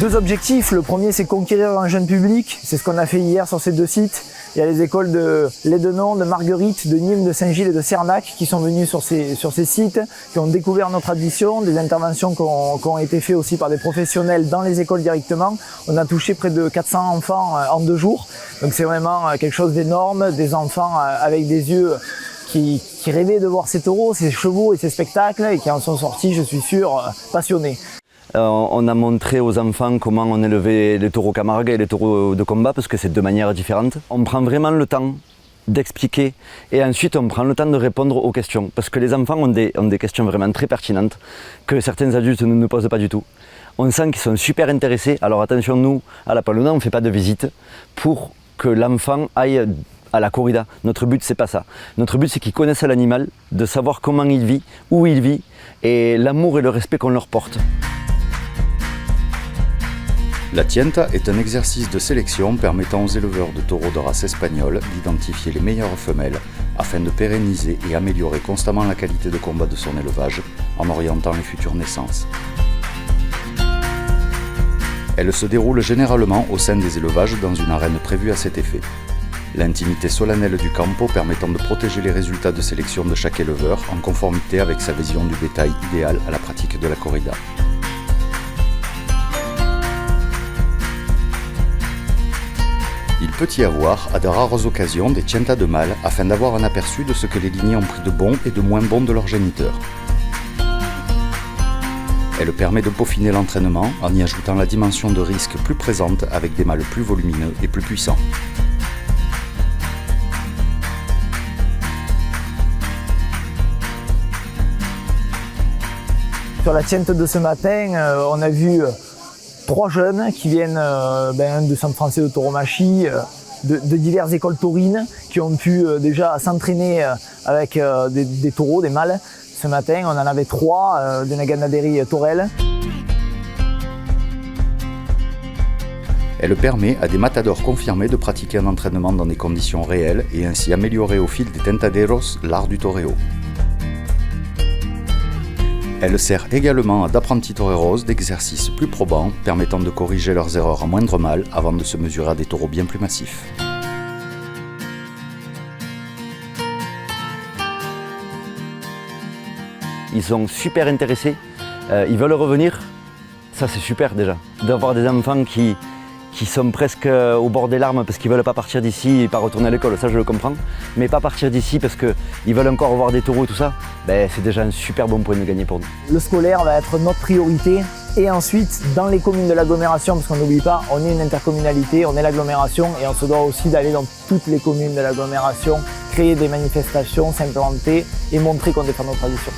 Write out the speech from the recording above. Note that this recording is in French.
Deux objectifs. Le premier, c'est conquérir un jeune public. C'est ce qu'on a fait hier sur ces deux sites. Il y a les écoles de Lédenon, de Marguerite, de Nîmes, de Saint-Gilles et de Cernac qui sont venus sur ces sites, qui ont découvert nos traditions, des interventions qui ont été faites aussi par des professionnels dans les écoles directement. On a touché près de 400 enfants en 2 jours. Donc c'est vraiment quelque chose d'énorme, des enfants avec des yeux qui rêvaient de voir ces taureaux, ces chevaux et ces spectacles et qui en sont sortis, je suis sûr, passionnés. On a montré aux enfants comment on élevait les taureaux Camargue et les taureaux de combat parce que c'est 2 manières différentes. On prend vraiment le temps d'expliquer et ensuite on prend le temps de répondre aux questions parce que les enfants ont des questions vraiment très pertinentes que certains adultes ne nous posent pas du tout. On sent qu'ils sont super intéressés. Alors attention, nous, à la Palona, on ne fait pas de visite pour que l'enfant aille à la corrida. Notre but, c'est pas ça. Notre but, c'est qu'ils connaissent l'animal, de savoir comment il vit, où il vit et l'amour et le respect qu'on leur porte. La tienta est un exercice de sélection permettant aux éleveurs de taureaux de race espagnole d'identifier les meilleures femelles afin de pérenniser et améliorer constamment la qualité de combat de son élevage en orientant les futures naissances. Elle se déroule généralement au sein des élevages dans une arène prévue à cet effet. L'intimité solennelle du campo permettant de protéger les résultats de sélection de chaque éleveur en conformité avec sa vision du bétail idéal à la pratique de la corrida. Il peut y avoir, à de rares occasions, des tientas de mâles afin d'avoir un aperçu de ce que les lignées ont pris de bon et de moins bon de leurs géniteurs. Elle permet de peaufiner l'entraînement en y ajoutant la dimension de risque plus présente avec des mâles plus volumineux et plus puissants. Sur la tiente de ce matin, on a vu 3 jeunes qui viennent de Centre français de tauromachie, de diverses écoles taurines, qui ont pu déjà s'entraîner avec des taureaux, des mâles. Ce matin, on en avait 3 de la ganaderie Torel. Elle permet à des matadors confirmés de pratiquer un entraînement dans des conditions réelles et ainsi améliorer au fil des tentaderos l'art du toreo. Elle sert également à d'apprentis toreros d'exercices plus probants permettant de corriger leurs erreurs à moindre mal avant de se mesurer à des taureaux bien plus massifs. Ils sont super intéressés, ils veulent revenir. Ça c'est super déjà, d'avoir des enfants qui sont presque au bord des larmes parce qu'ils ne veulent pas partir d'ici et pas retourner à l'école, ça je le comprends. Mais pas partir d'ici parce qu'ils veulent encore voir des taureaux et tout ça, c'est déjà un super bon point de gagner pour nous. Le scolaire va être notre priorité et ensuite dans les communes de l'agglomération, parce qu'on n'oublie pas, on est une intercommunalité, on est l'agglomération et on se doit aussi d'aller dans toutes les communes de l'agglomération, créer des manifestations, s'implanter et montrer qu'on défend nos traditions.